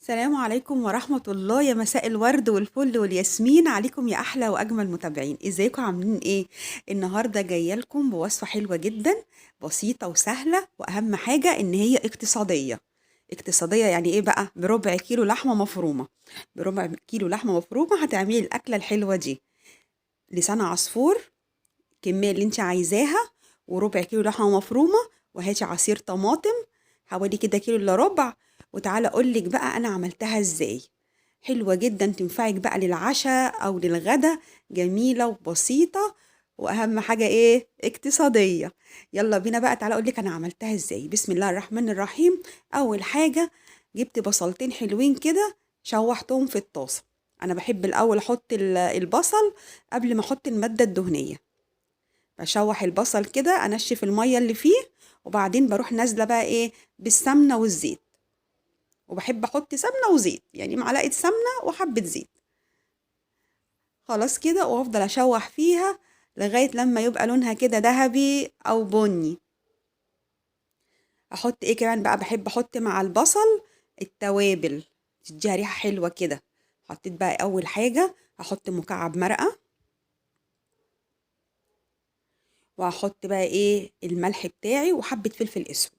السلام عليكم ورحمة الله، يا مساء الورد والفل والياسمين عليكم يا أحلى وأجمل متابعين. ازيكم عاملين ايه؟ النهاردة جاية لكم بوصفة حلوة جدا، بسيطة وسهلة، وأهم حاجة إن هي اقتصادية. اقتصادية يعني ايه بقى؟ بربع كيلو لحمة مفرومة. بربع كيلو لحمة مفرومة هتعملي الأكلة الحلوة دي. لسان عصفور، الكمية اللي انت عايزاها، وربع كيلو لحمة مفرومة، وهاتي عصير طماطم حوالي كده كيلو الا ربع. وتعالى اقولك بقى انا عملتها ازاي. حلوة جدا، تنفعك بقى للعشاء او للغدا. جميلة وبسيطة، واهم حاجة ايه؟ اقتصادية. يلا بينا بقى، تعالى اقولك انا عملتها ازاي. بسم الله الرحمن الرحيم. اول حاجة، جبت بصلتين حلوين كده، شوحتهم في الطاسة. انا بحب الاول احط البصل قبل ما احط المادة الدهنية. بشوح البصل كده، انشف الميه اللي فيه، وبعدين بروح نازله بقى ايه؟ بالسمنه والزيت. وبحب احط سمنه وزيت، يعني معلقه سمنه وحبه زيت. خلاص كده، وافضل اشوح فيها لغايه لما يبقى لونها كده ذهبي او بني. احط ايه كمان بقى؟ بحب احط مع البصل التوابل، تديها ريحه حلوه كده. حطيت بقى اول حاجه، هحط مكعب مرقه، وهحط بقى ايه؟ الملح بتاعي وحبه فلفل اسود.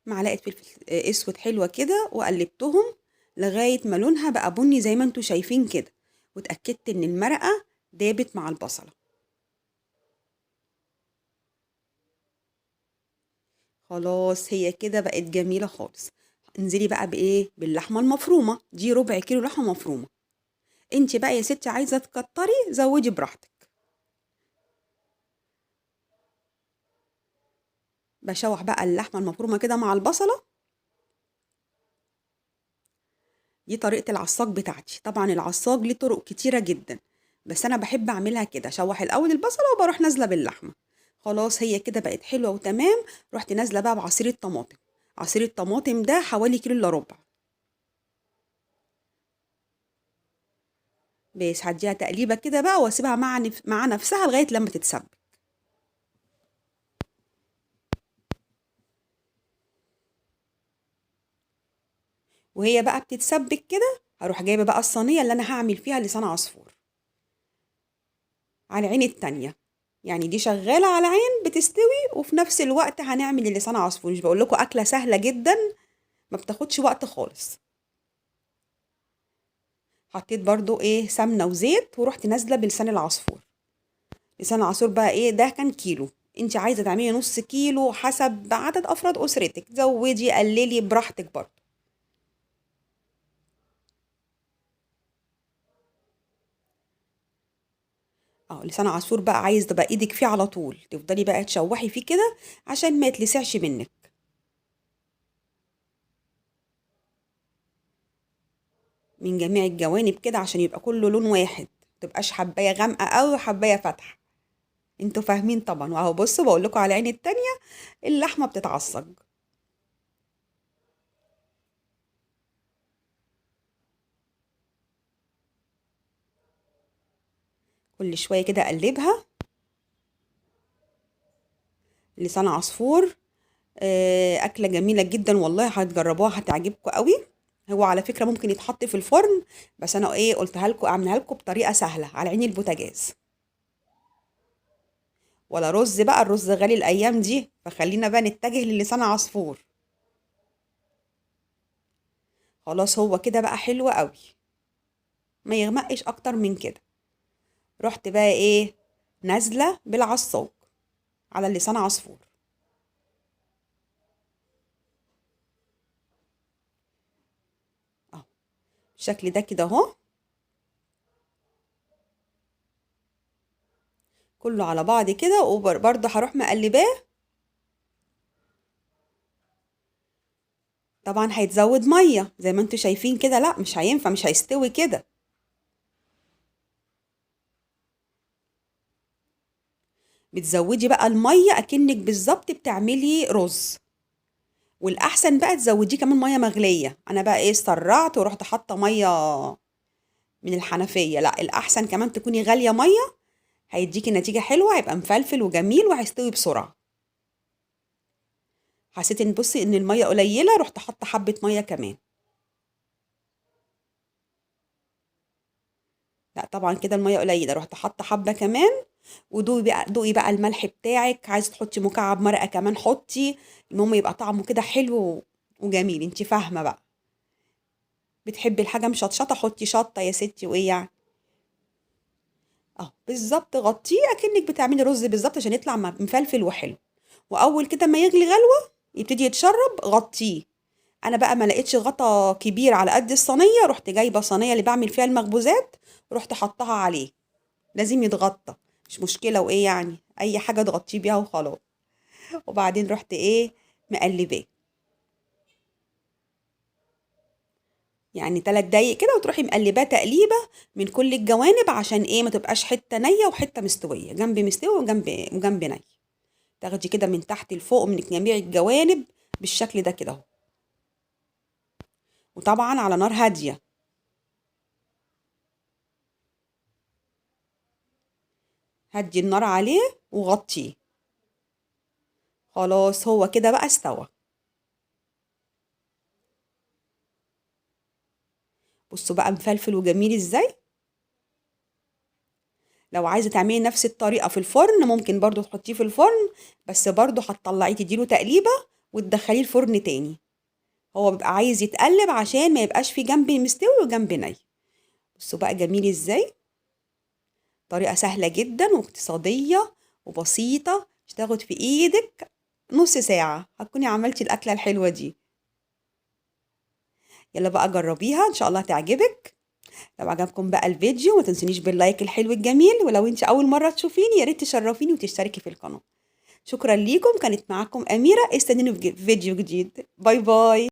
معلقة فلفل اسود حلوة كده، وقلبتهم لغاية ما لونها بقى بني زي ما انتوا شايفين كده. واتأكدت ان المرقة دابت مع البصلة. خلاص، هي كده بقت جميلة خالص. انزلي بقى بايه؟ باللحمة المفرومة دي، ربع كيلو لحمة مفرومة. انت بقى يا ستي عايزة تكتري زودي براحتك. بشوح بقى اللحمة المفرومة كده مع البصلة. دي طريقة العصاج بتاعتي. طبعا العصاج ليه طرق كتيرة جدا، بس أنا بحب أعملها كده. شوح الأول البصلة وبروح نازلة باللحمة. خلاص، هي كده بقت حلوة وتمام. رحت نازلة بقى بعصير الطماطم. عصير الطماطم ده حوالي كيلو إلا ربع. بس هديها تقليبة كده بقى، واسيبها مع نفسها لغاية لما تتسبك. وهي بقى بتتسبك كده، هروح جايبة بقى الصينية اللي أنا هعمل فيها لسان عصفور على عين التانية. يعني دي شغالة على عين بتستوي، وفي نفس الوقت هنعمل اللسان عصفور. مش بقول لكم أكلة سهلة جدا؟ ما بتاخدش وقت خالص. حطيت برضو ايه؟ سمنة وزيت، ورحت نازلة بلسان العصفور. لسان العصفور بقى ايه؟ ده كان كيلو. انت عايزة تعملي نص كيلو حسب عدد افراد اسرتك، زودي قللي براحتك برضو. اه، لسان عصفور بقى عايز تبقى ايدك فيه على طول، تفضلي بقى تشوحي فيه كده عشان ما يتلسعش منك. من جميع الجوانب كده عشان يبقى كله لون واحد، متبقاش حباية غامقة قوي وحباية فاتحة. انتوا فاهمين طبعا. واهو بصوا، بقول لكم على عين التانية اللحمة بتتعصج. كل شوية كده اقلبها. لسان عصفور، أكلة جميلة جدا والله، هتجربوها هتعجبكم قوي. هو على فكرة ممكن يتحط في الفرن، بس أنا إيه قلتها لكم أعملها لكم بطريقة سهلة على عين البوتاجاز. ولا رز بقى، الرز غالي الأيام دي، فخلينا بقى نتجه للسان عصفور. خلاص، هو كده بقى حلو قوي، ما يغمقش أكتر من كده. رحت بقى إيه؟ نازلة بالعصاج على لسان عصفور. أهو، بالشكل ده كده أهو. كله على بعض كده، وبرضه هروح مقلباه. طبعا هيتزود ميه زي ما انتوا شايفين كده، لا مش هينفع، مش هيستوي كده. بتزودي بقى الميه اكنك بالظبط بتعملي رز. والاحسن بقى تزوديه كمان ميه مغليه. انا بقى ايه؟ سرعت ورحت حاطه ميه من الحنفيه. لا، الاحسن كمان تكوني غاليه ميه، هيديكي نتيجه حلوه، هيبقى مفلفل وجميل وهيستوي بسرعه. حسيت ان بصي ان الميه قليله، رحت حاطه حبه ميه كمان. لا طبعا كده الميه قليله، رحت حاطه حبه كمان. ودوقي بقى، دوقي بقى الملح بتاعك، عايزه تحطي مكعب مرقه كمان حطي. المهم يبقى طعمه كده حلو وجميل، انت فاهمه بقى. بتحبي الحاجه مشطشطه حطي شطه يا ستي، وايه يعني. اه بالظبط، غطيه اكنك بتعملي رز بالظبط عشان يطلع مفلفل وحلو. واول كده ما يغلي غلوه يبتدي يتشرب، غطيه. انا بقى ما لقيتش غطا كبير على قد الصينيه، رحت جايبه صينيه اللي بعمل فيها المخبوزات، رحت حطها عليه. لازم يتغطى، مش مشكله، وايه يعني اي حاجه تغطيه بيها وخلاص. وبعدين رحت ايه، مقلباه. يعني 3 دقايق كده، وتروحي مقلباه تقليبه من كل الجوانب، عشان ايه، ما تبقاش حته نيه وحته مستويه، جنب مستوي وجنب ني. تاخدي كده من تحت لفوق من جميع الجوانب بالشكل ده كده اهو. وطبعا على نار هاديه. هدي النار عليه وغطيه. خلاص هو كده بقى استوى. بصوا بقى مفلفل وجميل ازاي. لو عايزه تعملي نفس الطريقه في الفرن ممكن برضو تحطيه في الفرن، بس برضو هتطلعيه تديله تقليبه وتدخليه الفرن تاني. هو بيبقى عايز يتقلب عشان ما يبقاش في جنب مستوي وجنب ني. بصوا بقى جميل ازاي. طريقه سهله جدا واقتصاديه وبسيطه، مش تاخد في ايدك نص ساعه هتكوني عملتي الاكله الحلوه دي. يلا بقى جربيها ان شاء الله تعجبك. لو عجبكم بقى الفيديو ما تنسونيش باللايك الحلو الجميل، ولو انت اول مرة تشوفيني يا ريت تشرفيني وتشتركي في القناة. شكرا ليكم، كانت معاكم أميرة، استنوني في فيديو جديد. باي باي.